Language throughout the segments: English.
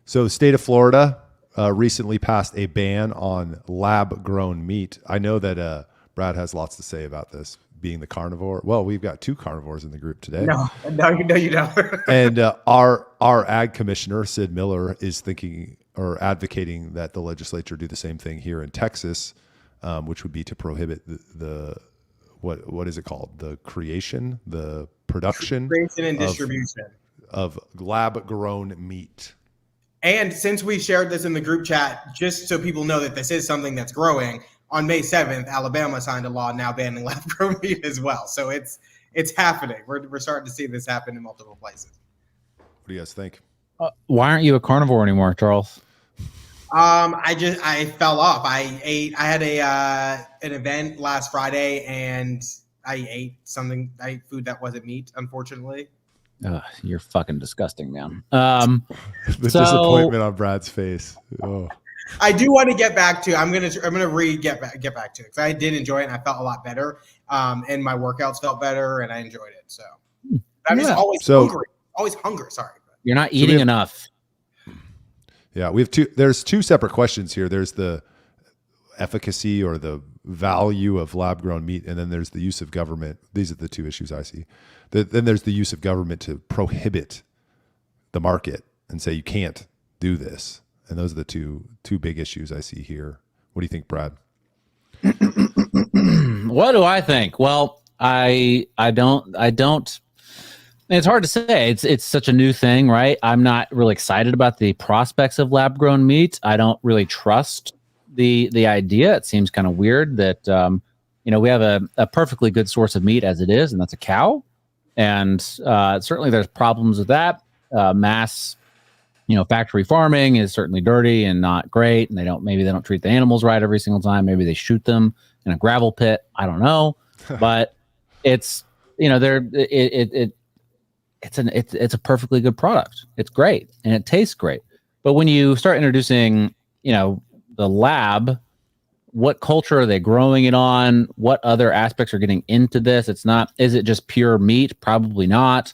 So the state of Florida recently passed a ban on lab-grown meat. I know that Brad has lots to say about this, being the carnivore. Well, we've got two carnivores in the group today. No, you don't. And our ag commissioner, Sid Miller, is thinking or advocating that the legislature do the same thing here in Texas, which would be to prohibit the what is it called? The production and distribution of lab-grown meat. And since we shared this in the group chat, just so people know that this is something that's growing, on May 7th, Alabama signed a law now banning lab-grown meat as well. So it's happening. We're starting to see this happen in multiple places. What do you guys think? Why aren't you a carnivore anymore, Charles? I fell off. I had an event last Friday and I ate food that wasn't meat, unfortunately. You're fucking disgusting, man. The disappointment on Brad's face. Oh. I do want to get back to. I'm gonna get back to it because I did enjoy it and I felt a lot better. And my workouts felt better and I enjoyed it. So I'm just always hungry. Sorry, you're not eating enough. Yeah, there's two separate questions here. There's the efficacy or the value of lab-grown meat, and then there's the use of government. These are the two issues I see. Then there's the use of government to prohibit the market and say you can't do this. And those are the two big issues I see here. What do you think, Brad? What do I think? Well, I don't. It's hard to say. It's such a new thing, right? I'm not really excited about the prospects of lab-grown meat. I don't really trust the idea. It seems kind of weird that we have a perfectly good source of meat as it is, and that's a cow. And certainly there's problems with that. Mass, factory farming is certainly dirty and not great. And maybe they don't treat the animals right every single time. Maybe they shoot them in a gravel pit. I don't know, but it's it's a perfectly good product. It's great and it tastes great. But when you start introducing, the lab, what culture are they growing it on? What other aspects are getting into this? Is it just pure meat? Probably not.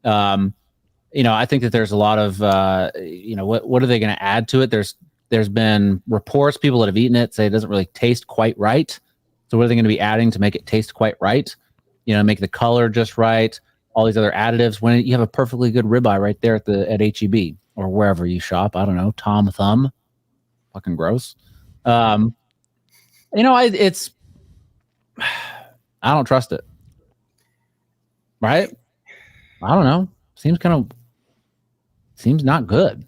I think that there's a lot of, what are they going to add to it? There's been reports, people that have eaten it say it doesn't really taste quite right. So what are they going to be adding to make it taste quite right? Make the color just right. All these other additives when you have a perfectly good ribeye right there at HEB or wherever you shop. I don't know, Tom Thumb. Fucking gross. I don't trust it. Right? I don't know. Seems not good.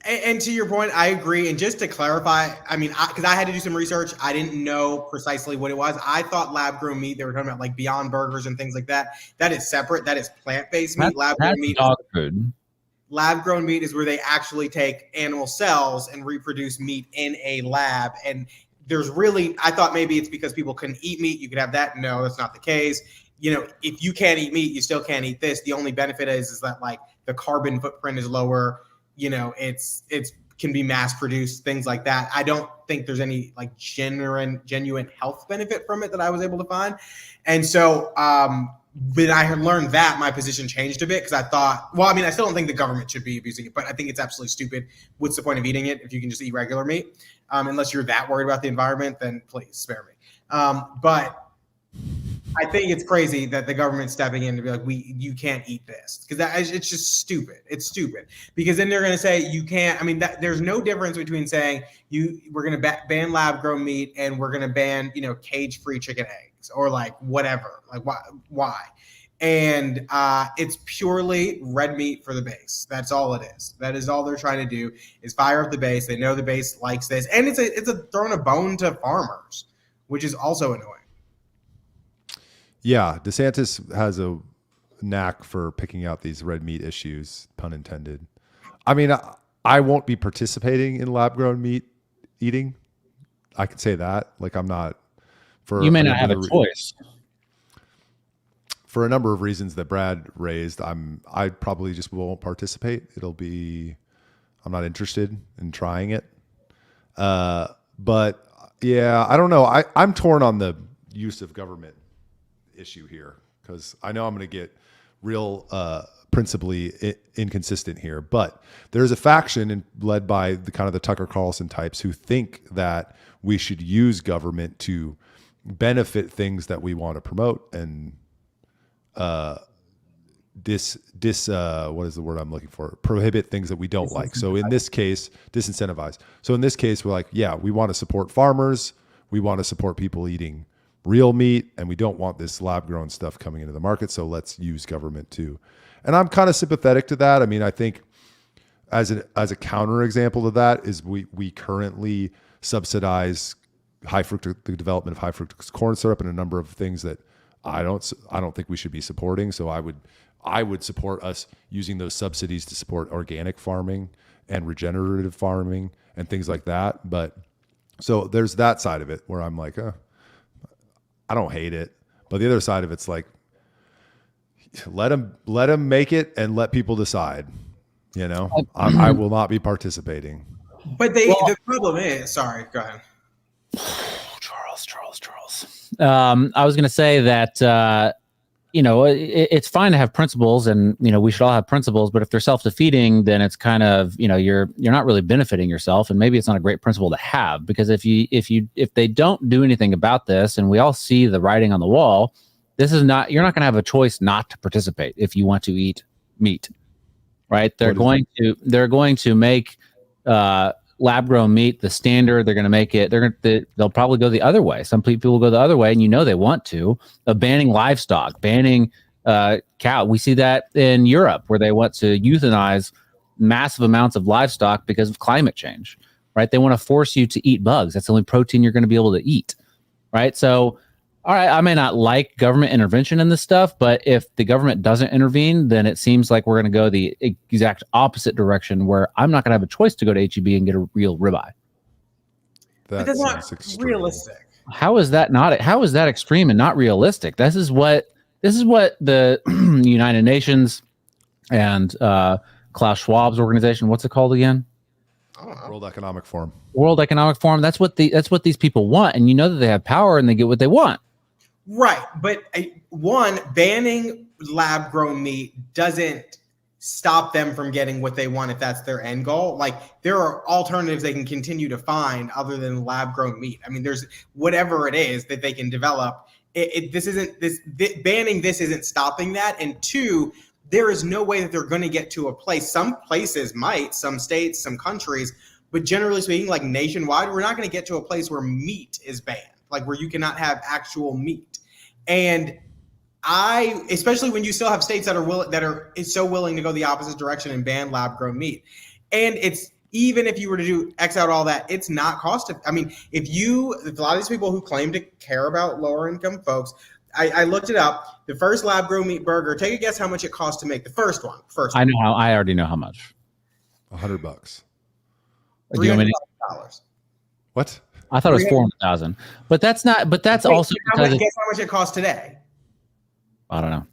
And to your point, I agree. And just to clarify, because I had to do some research, I didn't know precisely what it was. I thought lab-grown meat, they were talking about like Beyond Burgers and things like that. That is separate. That is plant-based meat. Lab-grown meat. Dog food. Lab-grown meat is where they actually take animal cells and reproduce meat in a lab. And I thought maybe it's because people couldn't eat meat. You could have that. No, that's not the case. If you can't eat meat, you still can't eat this. The only benefit is that like the carbon footprint is lower. It's can be mass produced, things like that. I don't think there's any like genuine health benefit from it that I was able to find. And so, when I had learned that, my position changed a bit because I thought, I still don't think the government should be abusing it, but I think it's absolutely stupid. What's the point of eating it if you can just eat regular meat? Unless you're that worried about the environment, then please spare me. But I think it's crazy that the government's stepping in to be like, you can't eat this because it's just stupid. It's stupid because then they're going to say you can't. There's no difference between saying we're going to ban lab-grown meat and we're going to ban cage-free chicken eggs or like whatever. Like why? And it's purely red meat for the base. That's all it is. That is all they're trying to do is fire up the base. They know the base likes this, and it's throwing a bone to farmers, which is also annoying. Yeah, DeSantis has a knack for picking out these red meat issues, pun intended. I won't be participating in lab-grown meat eating. I can say that. Like I'm not. You may not have a choice. For a number of reasons that Brad raised, I probably just won't participate. I'm not interested in trying it. But yeah, I don't know. I'm torn on the use of government issue here because I know I'm going to get real principally inconsistent here. But there's a faction led by the kind of the Tucker Carlson types who think that we should use government to benefit things that we want to promote and what is the word I'm looking for? Prohibit things that we don't like. So in this case, disincentivize. So in this case, we're like, yeah, we want to support farmers. We want to support people eating real meat, and we don't want this lab grown stuff coming into the market. So let's use government too. And I'm kind of sympathetic to that. I mean, I think as a counter example to that is we currently subsidize the development of high fructose corn syrup and a number of things that I don't think we should be supporting. So I would support us using those subsidies to support organic farming and regenerative farming and things like that. But so there's that side of it where I'm like, I don't hate it. But the other side of it's like, let them make it and let people decide. You know, I will not be participating. But the problem is, sorry, go ahead. Charles. I was going to say that, it's fine to have principles and, we should all have principles, but if they're self-defeating, then it's kind of, you're not really benefiting yourself. And maybe it's not a great principle to have, because if they don't do anything about this, and we all see the writing on the wall, you're not going to have a choice not to participate if you want to eat meat, right? They're going to make, lab-grown meat the standard. They're going to make it. They'll probably go the other way. Some people will go the other way, and they want to. Banning livestock, banning cow. We see that in Europe, where they want to euthanize massive amounts of livestock because of climate change. Right? They want to force you to eat bugs. That's the only protein you're going to be able to eat. Right? So, all right, I may not like government intervention in this stuff, but if the government doesn't intervene, then it seems like we're going to go the exact opposite direction, where I'm not going to have a choice to go to HEB and get a real ribeye. That's not realistic. How is that not? How is that extreme and not realistic? This is what the United Nations and Klaus Schwab's organization, what's it called again? World Economic Forum. World Economic Forum. That's what these people want, and that they have power and they get what they want. Right, but banning lab-grown meat doesn't stop them from getting what they want if that's their end goal. Like, there are alternatives they can continue to find other than lab-grown meat. I mean, there's whatever it is that they can develop. Banning this isn't stopping that. And two, there is no way that they're going to get to a place. Some places might, some states, some countries, but generally speaking, like nationwide, we're not going to get to a place where meat is banned, like where you cannot have actual meat. And especially when you still have states that are so willing to go the opposite direction and ban lab-grown meat. And it's, even if you were to do X out all that, it's not I mean, if a lot of these people who claim to care about lower income folks, I looked it up. The first lab-grown meat burger, take a guess how much it costs to make the first one. I already know how much. $100. $300. What? I thought it was 400,000, but that's not. But that's also because guess how much it costs today? I don't know.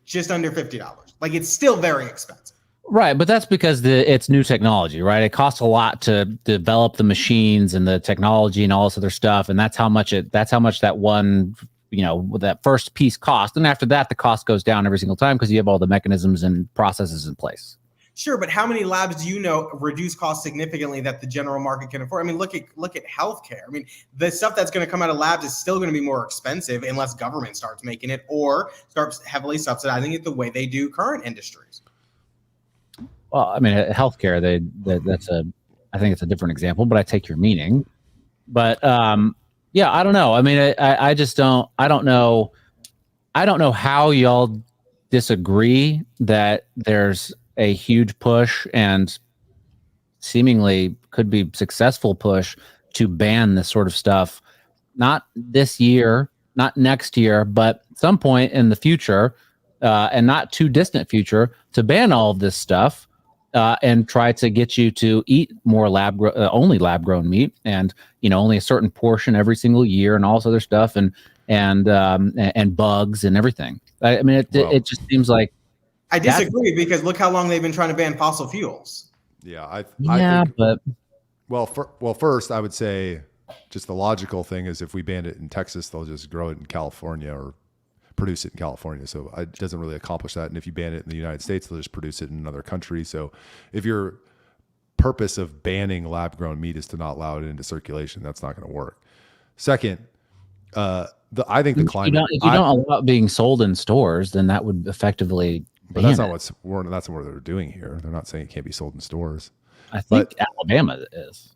Just under $50. Like, it's still very expensive. Right, but that's because it's new technology, right? It costs a lot to develop the machines and the technology and all this other stuff, and that's how much that one, that first piece cost. And after that, the cost goes down every single time because you have all the mechanisms and processes in place. Sure, but how many labs do you know reduce costs significantly that the general market can afford? I mean, look at healthcare. I mean, the stuff that's going to come out of labs is still going to be more expensive unless government starts making it or starts heavily subsidizing it the way they do current industries. Well, I mean, healthcare, I think it's a different example, but I take your meaning. But yeah, I don't know. I mean, I just don't. I don't know how y'all disagree that there's a huge push and seemingly could be successful push to ban this sort of stuff. Not this year, not next year, but some point in the future, and not too distant future, to ban all of this stuff and try to get you to eat more only lab grown meat, and only a certain portion every single year, and all this other stuff, and bugs and everything. I mean, it just seems like. I disagree, because look how long they've been trying to ban fossil fuels. Yeah, I think, but first I would say just the logical thing is if we banned it in Texas, they'll just grow it in California or produce it in California. So it doesn't really accomplish that. And if you ban it in the United States, they'll just produce it in another country. So if your purpose of banning lab grown meat is to not allow it into circulation, that's not going to work. Second, I think the climate. If you don't allow it being sold in stores, then that would effectively. But that's not that's not what they're doing here. They're not saying it can't be sold in stores. I think Alabama is.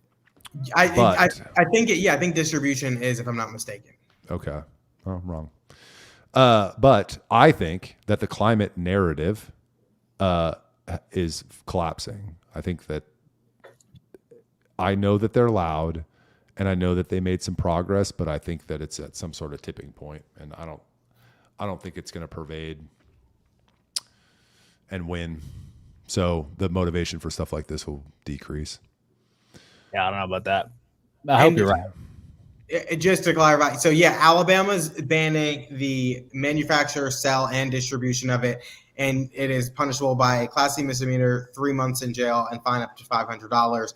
I think I think distribution is, if I'm not mistaken. Okay. Oh, I'm wrong. But I think that the climate narrative is collapsing. I think that I know that they're loud and I know that they made some progress, but I think that it's at some sort of tipping point, and I don't think it's going to pervade and win. So the motivation for stuff like this will decrease. Yeah, I don't know about that. I hope you're right. Just to clarify, so yeah, Alabama's banning the manufacture, sell, and distribution of it, and it is punishable by a Class C misdemeanor, 3 months in jail, and fine up to $500.